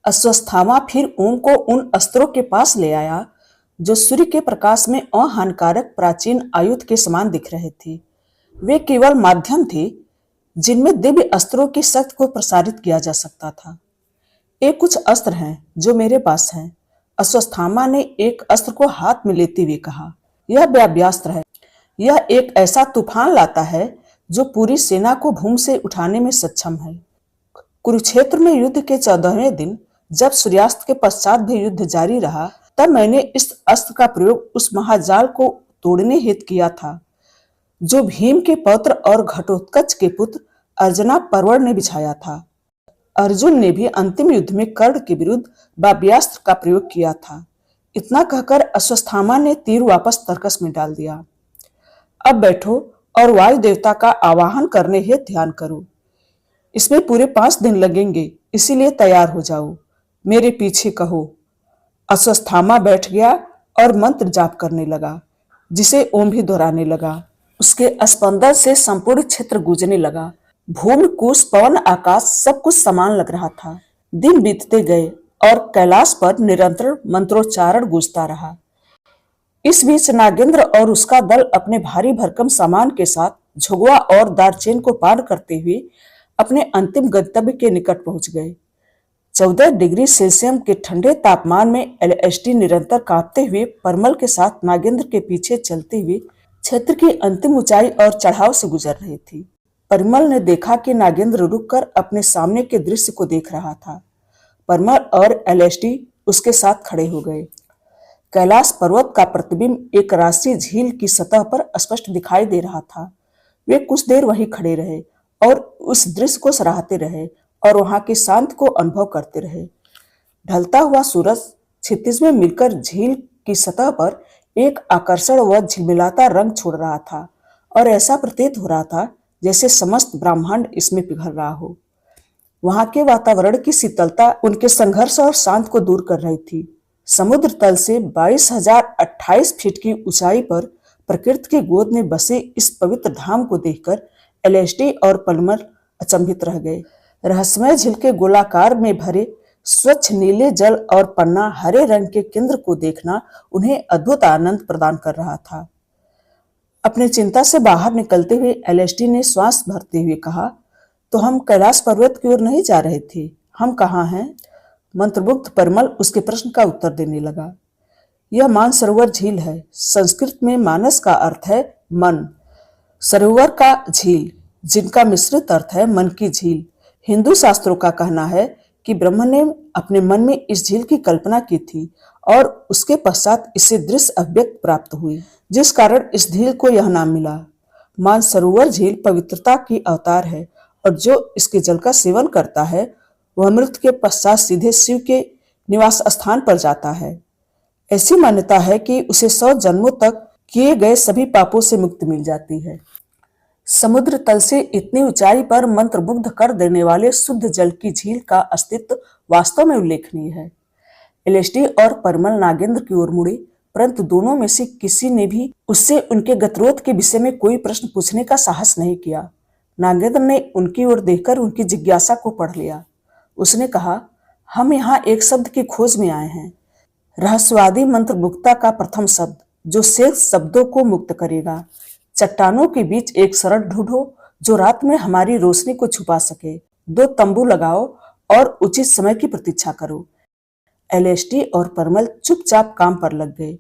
अश्वत्थामा फिर ओम को उन अस्त्रों के पास ले आया जो सूर्य के प्रकाश में अहानिकारक प्राचीन आयुध के समान दिख रहे थे। वे केवल माध्यम थे जिनमें दिव्य अस्त्रों की शक्ति को प्रसारित किया जा सकता था। ये कुछ अस्त्र हैं जो मेरे पास हैं। अश्वत्थामा ने एक अस्त्र को हाथ में लेते हुए कहा, यह वायव्यास्त्र है। यह एक ऐसा तूफान लाता है जो पूरी सेना को भूमि से उठाने में सक्षम है। कुरुक्षेत्र में युद्ध के 14वें दिन जब सूर्यास्त के पश्चात भी युद्ध जारी रहा, तब मैंने इस अस्त्र का प्रयोग उस महाजाल को तोड़ने हेतु किया था जो भीम के पौत्र और घटोत्कच के पुत्र अर्जुना पर्वत ने बिछाया था। अर्जुन ने भी अंतिम युद्ध में कर्ण के विरुद्ध वायव्यास्त्र का प्रयोग किया था। इतना कहकर अश्वत्थामा ने तीर वापस तरकस में डाल दिया। अब बैठो और वायु देवता का आवाहन करने हेतु ध्यान करो। इसमें पूरे 5 दिन लगेंगे, इसीलिए तैयार हो जाओ। मेरे पीछे कहो। अश्वत्थामा बैठ गया और मंत्र जाप करने लगा, जिसे ओम भी दोहराने लगा। उसके स्पंदन से संपूर्ण क्षेत्र गूंजने लगा। भूमि, कुश, पवन, आकाश सब कुछ समान लग रहा था। दिन बीतते गए और कैलाश पर निरंतर मंत्रोच्चारण गूंजता रहा। इस बीच नागेंद्र और उसका दल अपने भारी भरकम सामान के साथ झुगवा और दारचेन को पार करते हुए अपने अंतिम गंतव्य के निकट पहुंच गए। 14 डिग्री सेल्सियस के ठंडे तापमान में एलएसटी निरंतर कांपते हुए परमल के साथ नागेंद्र के पीछे चलते हुए क्षेत्र की अंतिम ऊंचाई और चढ़ाव से गुजर रही थी। परमल ने देखा कि नागेंद्र रुककर अपने सामने के दृश्य को देख रहा था। परमल और एलएसटी उसके साथ खड़े हो गए। कैलाश पर्वत का प्रतिबिंब एक राशि झील की सतह पर स्पष्ट दिखाई दे रहा था। वे कुछ देर वहीं खड़े रहे और उस दृश्य को सराहते रहे और वहां के शांति को अनुभव करते रहे। ढलता हुआ सूरज क्षितिज में मिलकर झील की सतह पर एक आकर्षण व झिलमिलाता रंग छोड़ रहा था और ऐसा प्रतीत हो रहा था जैसे समस्त ब्रह्मांड इसमें पिघल रहा हो। वहां के वातावरण की शीतलता उनके संघर्ष और शांत को दूर कर रही थी। समुद्र तल से 22,028 फीट की ऊंचाई पर प्रकृति की गोद में बसे इस पवित्र धाम को देखकर एलएसडी और पलमर अचंभित रह गए। रहस्यमय झील के गोलाकार में भरे स्वच्छ नीले जल और पन्ना हरे रंग के केंद्र को देखना उन्हें अद्भुत आनंद प्रदान कर रहा था। अपनी चिंता से बाहर निकलते हुए एलएसडी ने श्वास भरते हुए कहा, तो हम कैलाश पर्वत की ओर नहीं जा रहे थे, हम कहाँ हैं? मंत्रमुग्ध परमल उसके प्रश्न का उत्तर देने लगा। यह मानसरोवर झील है। संस्कृत में मानस का अर्थ है मन, सरोवर का झील, जिनका मिश्रित अर्थ है मन की झील। हिंदू शास्त्रों का कहना है कि ब्रह्मा ने अपने मन में इस झील की कल्पना की थी और उसके पश्चात इसे दृश्य अभिव्यक्त प्राप्त हुई, जिस कारण इस झील को यह नाम मिला। मानसरोवर झील पवित्रता की अवतार है और जो इसके जल का सेवन करता है वह मृत्यु के पश्चात सीधे शिव के निवास स्थान पर जाता है। ऐसी मान्यता है कि उसे 100 जन्मों तक किए गए सभी पापों से मुक्ति मिल जाती है। समुद्र तल से इतनी ऊंचाई पर मंत्रमुग्ध कर देने वाले शुद्ध जल की झील का अस्तित्व वास्तव में उल्लेखनीय है। एलएसडी और परमल नागेंद्र की ओर मुड़े, परंतु दोनों में से किसी ने भी उससे उनके गतिरोध के विषय में कोई प्रश्न पूछने का साहस नहीं किया। नागेंद्र ने उनकी ओर देखकर उनकी जिज्ञासा को पढ़ लिया। उसने कहा, हम यहाँ एक शब्द की खोज में आए हैं, रहस्यवादी मंत्रमुग्धता का प्रथम शब्द जो शेष शब्दों को मुक्त करेगा। चट्टानों के बीच एक शरण ढूंढो जो रात में हमारी रोशनी को छुपा सके। 2 तंबू लगाओ और उचित समय की प्रतीक्षा करो। एलएसडी और परमल चुपचाप काम पर लग गए,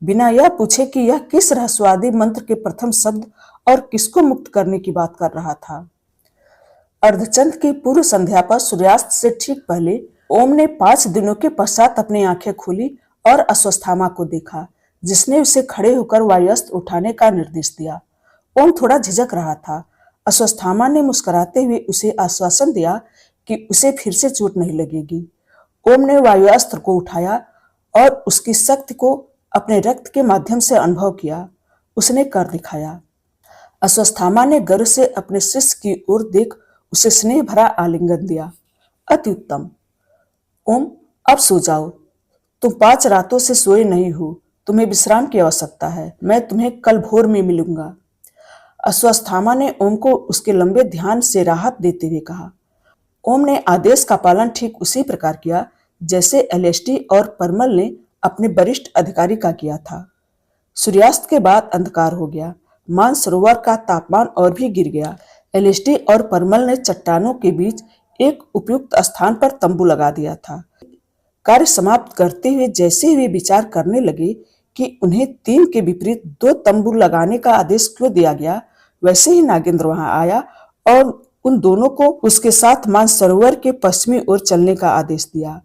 बिना यह पूछे कि यह किस रहस्यवादी मंत्र के प्रथम शब्द और किसको मुक्त करने की बात कर रहा था। अर्धचंद्र की पूर्व संध्या पर सूर्यास्त से ठीक पहले ओम ने 5 दिनों के पश्चात अपनी आंखें खोली और अश्वत्थामा को देखा, जिसने उसे खड़े होकर वायुअस्त्र उठाने का निर्देश दिया। ओम थोड़ा झिझक रहा था। अश्वत्थामा ने मुस्कुराते हुए उसे आश्वासन दिया कि उसे फिर से चोट नहीं लगेगी। ओम ने वायुअस्त्र को उठाया और उसकी शक्ति को अपने रक्त के माध्यम से अनुभव किया। उसने कर दिखाया। अश्वत्थामा ने गर्व से अपने शिष्य की ओर देख उसे स्नेह भरा आलिंगन दिया। अति उत्तम। ओम, अब सो जाओ। तुम 5 रातों से सोए नहीं हो, तुम्हें विश्राम की आवश्यकता है। मैं तुम्हें कल भोर में मिलूंगा। अश्वत्थामा ने ओम को उसके लंबे ध्यान से राहत देते हुए कहा। ओम ने आदेश का पालन ठीक उसी प्रकार किया जैसे एलएसटी और परमल ने अपने वरिष्ठ अधिकारी का किया था। सूर्यास्त के बाद अंधकार हो गया। मानसरोवर का तापमान और भी गिर गया। एलएसटी और परमल ने चट्टानों के बीच एक उपयुक्त स्थान पर तंबू लगा दिया था। कार्य समाप्त करते हुए जैसे ही वे विचार करने लगे कि उन्हें 3 के विपरीत 2 तंबू लगाने का आदेश क्यों दिया गया, वैसे ही नागेंद्र वहां आया और उन दोनों को उसके साथ मानसरोवर के पश्चिमी ओर चलने का आदेश दिया।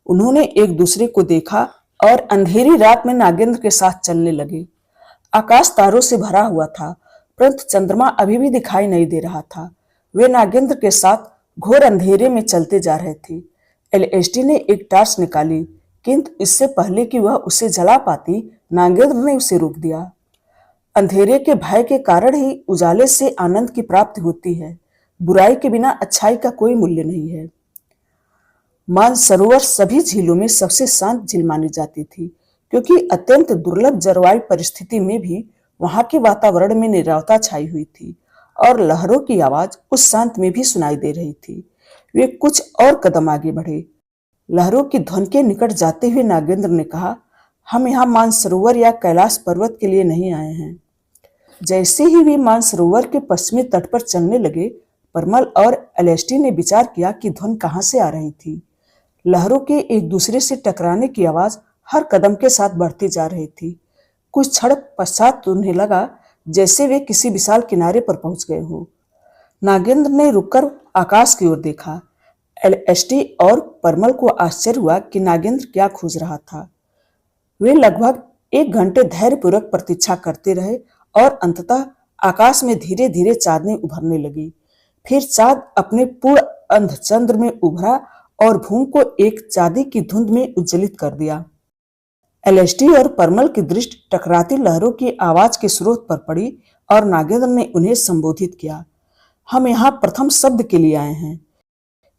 उन्होंने एक दूसरे को देखा और अंधेरी रात में नागेंद्र के साथ चलने लगे। आकाश तारों से भरा हुआ था, परंतु चंद्रमा अभी भी दिखाई नहीं दे रहा था। वे नागेंद्र के साथ घोर अंधेरे में चलते जा रहे थे। एलएसटी ने एक टार्च निकाली, किंतु इससे पहले कि वह उसे जला पाती, नागेंद्र ने उसे रोक दिया। अंधेरे के भय के कारण ही उजाले से आनंद की प्राप्ति होती है। बुराई के बिना अच्छाई का कोई मूल्य नहीं है। मानसरोवर सभी झीलों में सबसे शांत झील मानी जाती थी, क्योंकि अत्यंत दुर्लभ जलवायु परिस्थिति में भी वहां के वातावरण में निरवता छाई हुई थी और लहरों की आवाज उस शांत में भी सुनाई दे रही थी। वे कुछ और कदम आगे बढ़े। लहरों की ध्वनि के निकट जाते हुए नागेंद्र ने कहा, हम यहाँ मानसरोवर या कैलाश पर्वत के लिए नहीं आए हैं। जैसे ही वे मानसरोवर के पश्चिमी तट पर चलने लगे, परमल और एलएसटी ने विचार किया कि ध्वनि कहाँ से आ रही थी। लहरों के एक दूसरे से टकराने की आवाज हर कदम के साथ बढ़ती जा रही थी। कुछ क्षण पश्चात उन्हें लगा जैसे वे किसी विशाल किनारे पर पहुंच गए हो। नागेंद्र ने रुककर आकाश की ओर देखा। एलएसटी और परमल को आश्चर्य हुआ कि नागेंद्र क्या खोज रहा था। वे लगभग 1 घंटे धैर्यपूर्वक प्रतीक्षा करते रहे और अंततः आकाश में धीरे धीरे चांदनी उभरने लगी। फिर चांद अपने पूर्ण अर्धचंद्र में उभरा और भूमि को एक चांदी की धुंध में उज्जवलित कर दिया। एलएसटी और परमल की दृष्टि टकराती लहरों की आवाज के स्रोत पर पड़ी और नागेंद्र ने उन्हें संबोधित किया, हम यहाँ प्रथम शब्द के लिए आए हैं।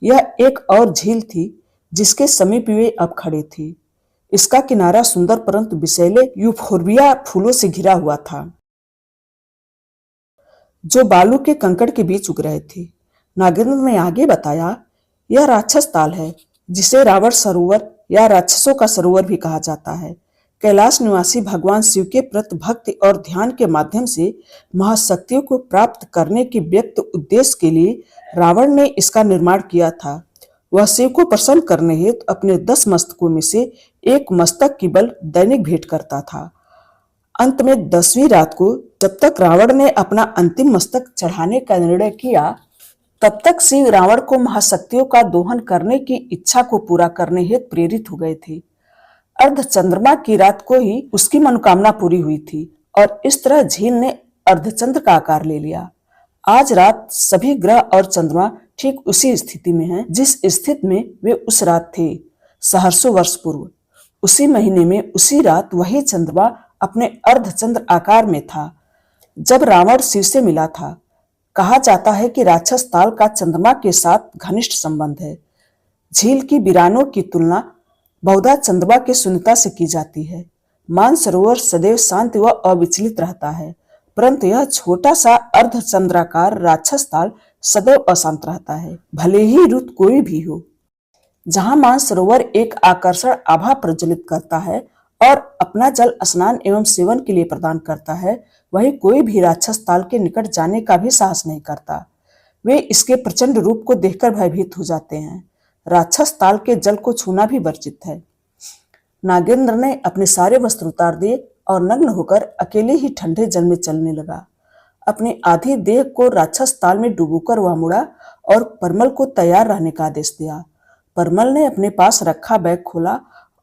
यह एक और झील थी जिसके समीप वे अब खड़े थे। इसका किनारा सुंदर परंतु विषैले यूफोर्बिया फूलों से घिरा हुआ था, जो बालू के कंकड़ के बीच उग रहे थे। नागेंद्र ने आगे बताया, यह राक्षस ताल है, जिसे रावण सरोवर या राक्षसों का सरोवर भी कहा जाता है। कैलाश निवासी भगवान शिव के प्रति भक्ति और ध्यान के माध्यम से महाशक्तियों को प्राप्त करने के व्यक्त उद्देश्य के लिए रावण ने इसका निर्माण किया था। वह शिव को प्रसन्न करने हेतु अपने 10 मस्तकों में से एक मस्तक की बल दैनिक भेंट करता था। अंत में 10वीं रात को जब तक रावण ने अपना अंतिम मस्तक चढ़ाने का निर्णय किया, तब तक शिव रावण को महाशक्तियों का दोहन करने की इच्छा को पूरा करने हेतु प्रेरित हो गए थे। अर्धचंद्रमा की रात को ही उसकी मनोकामना पूरी हुई थी और इस तरह झील ने अर्धचंद्र का आकार ले लिया। आज रात सभी ग्रह और चंद्रमा ठीक उसी स्थिति में हैं जिस स्थिति में वे उस रात थे सहस्रों वर्ष पूर्व। उसी महीने में उसी रात वही चंद्रमा अपने अर्धचंद्र आकार में था जब रावण शिव से मिला था। कहा जाता है कि राक्षस ताल का चंद्रमा के साथ घनिष्ठ संबंध है। झील की वीरानों की तुलना बहुधा चंद्रमा की शून्यता से की जाती है। मानसरोवर सदैव शांत व अविचलित रहता है, परंतु यह छोटा सा अर्धचंद्राकार राक्षस ताल सदैव अशांत रहता है, भले ही रुत कोई भी हो। जहां मानसरोवर एक आकर्षण आभा प्रज्वलित करता है और अपना जल स्नान एवं सेवन के लिए प्रदान करता है, वही कोई भी राक्षस ताल के निकट जाने का भी साहस नहीं करता। वे इसके प्रचंड रूप को देखकर भयभीत हो जाते हैं। राक्षस ताल के जल को छूना भी वर्जित है। नागेंद्र ने अपने सारे वस्त्र उतार दिए और नग्न होकर अकेले ही ठंडे जल में चलने लगा। अपनी आधी देह को राक्षस ताल में डुबोकर वह मुड़ा और परमल को तैयार रहने का आदेश दिया। परमल ने अपने पास रखा बैग खोला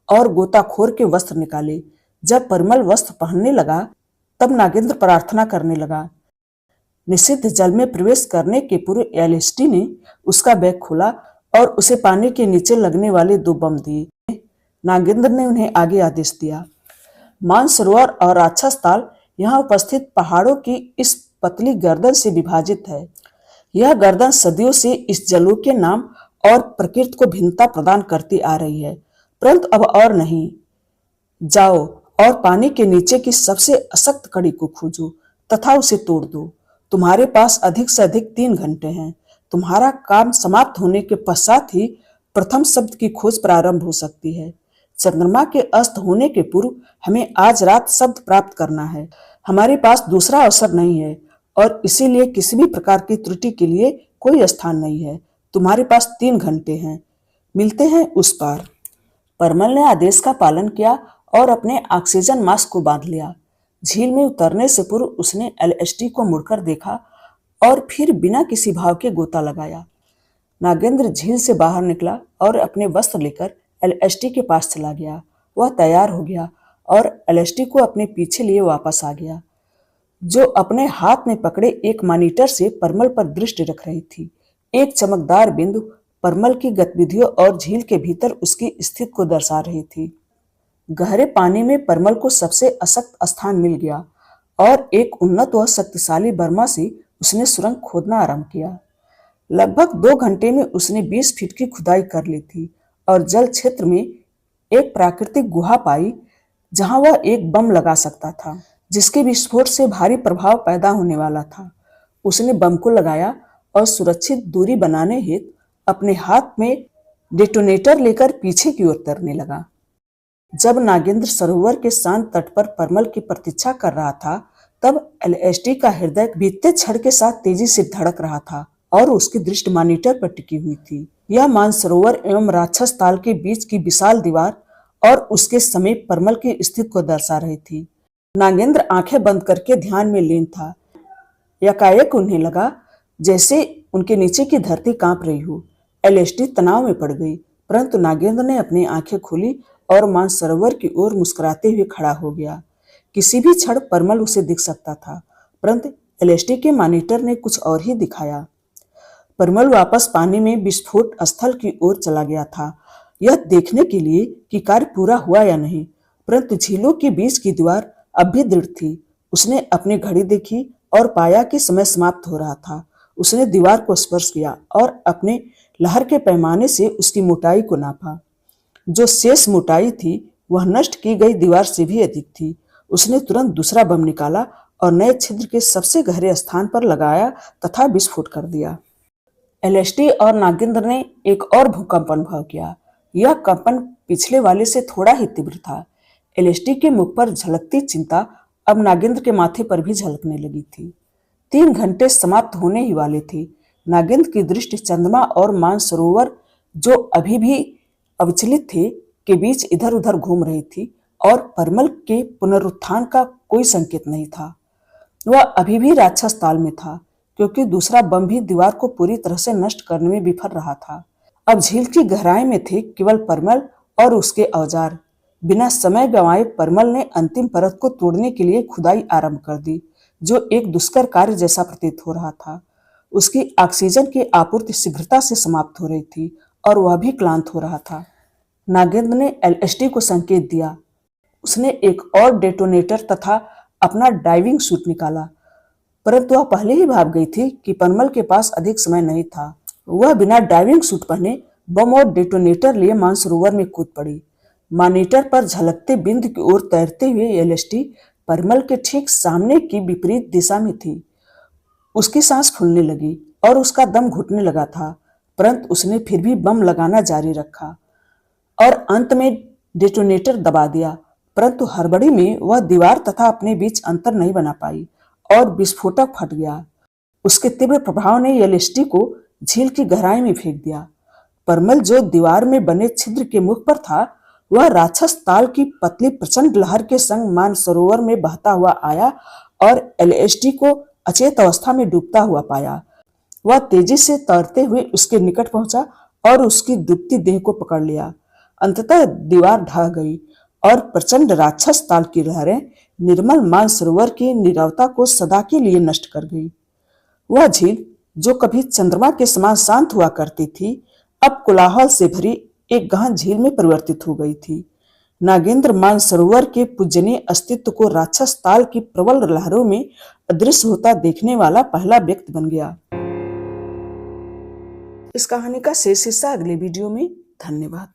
और गोताखोर के वस्त्र निकाले। जब परमल वस्त्र पहनने लगा, तब नागेंद्र प्रार्थना करने लगा। निषिद्ध जल में प्रवेश करने के पूर्व एलएसटी ने उसका बैग खोला और उसे पानी के नीचे लगने वाले 2 बम दिए। नागेंद्र ने उन्हें आगे आदेश दिया। मानसरोवर और राक्षस ताल यहाँ उपस्थित पहाड़ों की इस पतली गर्दन से विभाजित है। यह गर्दन सदियों से इस जलों के नाम और प्रकृति को भिन्नता प्रदान करती आ रही है, परंतु अब और नहीं। जाओ और पानी के नीचे की सबसे अशक्त कड़ी को खोजो तथा उसे तोड़ दो। तुम्हारे पास अधिक से अधिक 3 घंटे हैं। तुम्हारा काम समाप्त होने के पश्चात ही प्रथम शब्द की खोज प्रारंभ हो सकती है। चंद्रमा के अस्त होने के पूर्व हमें आज रात शब्द प्राप्त करना है। हमारे पास दूसरा अवसर नहीं है और इसीलिए किसी भी प्रकार की त्रुटि के लिए कोई स्थान नहीं है। तुम्हारे पास 3 घंटे हैं, मिलते हैं उस पार। परमल ने आदेश का पालन किया और अपने ऑक्सीजन मास्क को बांध लिया। झील में उतरने से पूर्व उसने एलएसटी को मुड़कर देखा और फिर बिना किसी भाव के गोता लगाया। नागेंद्र झील से बाहर निकला और अपने वस्त्र लेकर एलएसटी के पास चला गया। वह तैयार हो गया और एलएसटी को अपने पीछे लिए वापस आ गया, जो अपने हाथ में पकड़े एक मॉनिटर से परमल पर दृष्टि रख रही थी। एक चमकदार बिंदु परमल की गतिविधियों और झील के भीतर उसकी स्थिति को दर्शा रही थी। गहरे पानी में परमल को सबसे अशक्त स्थान मिल गया और एक उन्नत व शक्तिशाली बर्मा से उसने सुरंग खोदना आरंभ किया। लगभग 2 घंटे में उसने 20 फीट की खुदाई कर ली थी और जल क्षेत्र में एक प्राकृतिक गुहा पाई जहां वह एक बम लगा सकता था, जिसके विस्फोट से भारी प्रभाव पैदा होने वाला था। उसने बम को लगाया और सुरक्षित दूरी बनाने हेतु अपने हाथ में डेटोनेटर लेकर पीछे की ओर तैरने लगा। जब नागेंद्र सरोवर के शांत तट पर परमल की प्रतीक्षा कर रहा था, तब एलएसटी का हृदय बीतते क्षण के साथ तेजी से धड़क रहा था और उसकी दृष्टि मॉनिटर पर टिकी हुई थी। यह मानसरोवर एवं राक्षस ताल के बीच की विशाल दीवार और उसके समीप परमल की स्थिति को दर्शा रही थी। नागेंद्र आंखें बंद करके ध्यान में लीन था। एकाएक उन्हें लगा जैसे उनके नीचे की धरती कांप रही हो। एलएसटी तनाव में पड़ गई, परंतु नागेंद्र ने अपनी आंखें खोली और मानसरोवर की ओर मुस्कुराते हुए खड़ा हो गया। किसी भी क्षण परमल उसे दिख सकता था, परंतु एलएसटी के मॉनिटर ने कुछ और ही दिखाया। परमल वापस पानी में विस्फोट स्थल की ओर चला गया था, यह देखने के लिए कि कार्य पूरा हुआ या नहीं, परंतु झीलों के बीच की दीवार अब भी दृढ़ थी। उसने अपनी घड़ी देखी और पाया कि समय समाप्त हो रहा था। उसने दीवार को स्पर्श किया और अपने लहर के पैमाने से उसकी मोटाई को नापा। जो शेष मोटाई थी वह नष्ट की गई दीवार से भी अधिक थी। उसने तुरंत दूसरा बम निकाला और नए छिद्र के सबसे गहरे स्थान पर लगाया तथा विस्फोट कर दिया। एलएसटी और नागेंद्र ने एक और भूकंप अनुभव किया। यह कंपन पिछले वाले से थोड़ा ही तीव्र था। एलएसटी के मुख पर झलकती चिंता अब नागेंद्र के माथे पर भी झलकने लगी थी। 3 घंटे समाप्त होने ही वाले थे। नागेंद्र की दृष्टि चंद्रमा और मानसरोवर, जो अभी भी अविचलित थे, के बीच इधर उधर घूम रही थी और परमल के पुनरुत्थान का कोई संकेत नहीं था। वह अभी भी राक्षस ताल में था, क्योंकि दूसरा बम भी दीवार को पूरी तरह से नष्ट करने में विफल रहा था। अब झील की गहराई में थे केवल परमल और उसके औजार। बिना समय गंवाए परमल ने अंतिम परत को तोड़ने के लिए खुदाई आरंभ कर दी, जो एक दुष्कर कार्य जैसा प्रतीत हो रहा था। उसकी ऑक्सीजन की आपूर्ति शीघ्रता से समाप्त हो रही थी और वह भी क्लांत हो रहा था। नागेंद्र ने एलएसटी को संकेत दिया। उसने एक और डेटोनेटर तथा अपना डाइविंग सूट निकाला, परंतु वह पहले ही भाग गई थी कि परमल के पास अधिक समय नहीं था। वह बिना डाइविंग सूट पहने बम और डेटोनेटर लिए मानसरोवर में कूद पड़ी। मॉनिटर पर झलकते बिंदु की ओर तैरते हुए एलएसटी परमल के ठीक सामने की विपरीत दिशा में थी। उसकी सांस फूलने लगी और उसका दम घुटने लगा था, परंतु उसने फिर भी बम लगाना जारी रखा और अंत में डेटोनेटर दबा दिया। परंतु हड़बड़ी में वह दीवार तथा अपने बीच अंतर नहीं बना पाई और विस्फोटक फट गया। उसके तीव्र प्रभाव ने एलएसटी को झील की गहराई में फेंक दिया। परमल, जो दीवार में बने छिद्र के मुख पर था, वह राक्षस ताल की पतली प्रचंड लहर के संग मानसरोवर में बहता हुआ आया और एलएसटी को अचेत अवस्था में डूबता हुआ पाया। वह तेजी से तैरते हुए उसके निकट पहुंचा और उसकी डूबती देह को पकड़ लिया। अंततः दीवार ढह गई और प्रचंड राक्षस ताल की लहरें निर्मल मानसरोवर की नीरवता को सदा के लिए नष्ट कर गई। वह झील, जो कभी चंद्रमा के समान शांत हुआ करती थी, अब कोलाहल से भरी एक गहन झील में परिवर्तित हो गई थी। नागेंद्र मानसरोवर के पूजनीय अस्तित्व को राक्षस ताल की प्रबल लहरों में अदृश्य होता देखने वाला पहला व्यक्ति बन गया। इस कहानी का शेष हिस्सा अगले वीडियो में। धन्यवाद।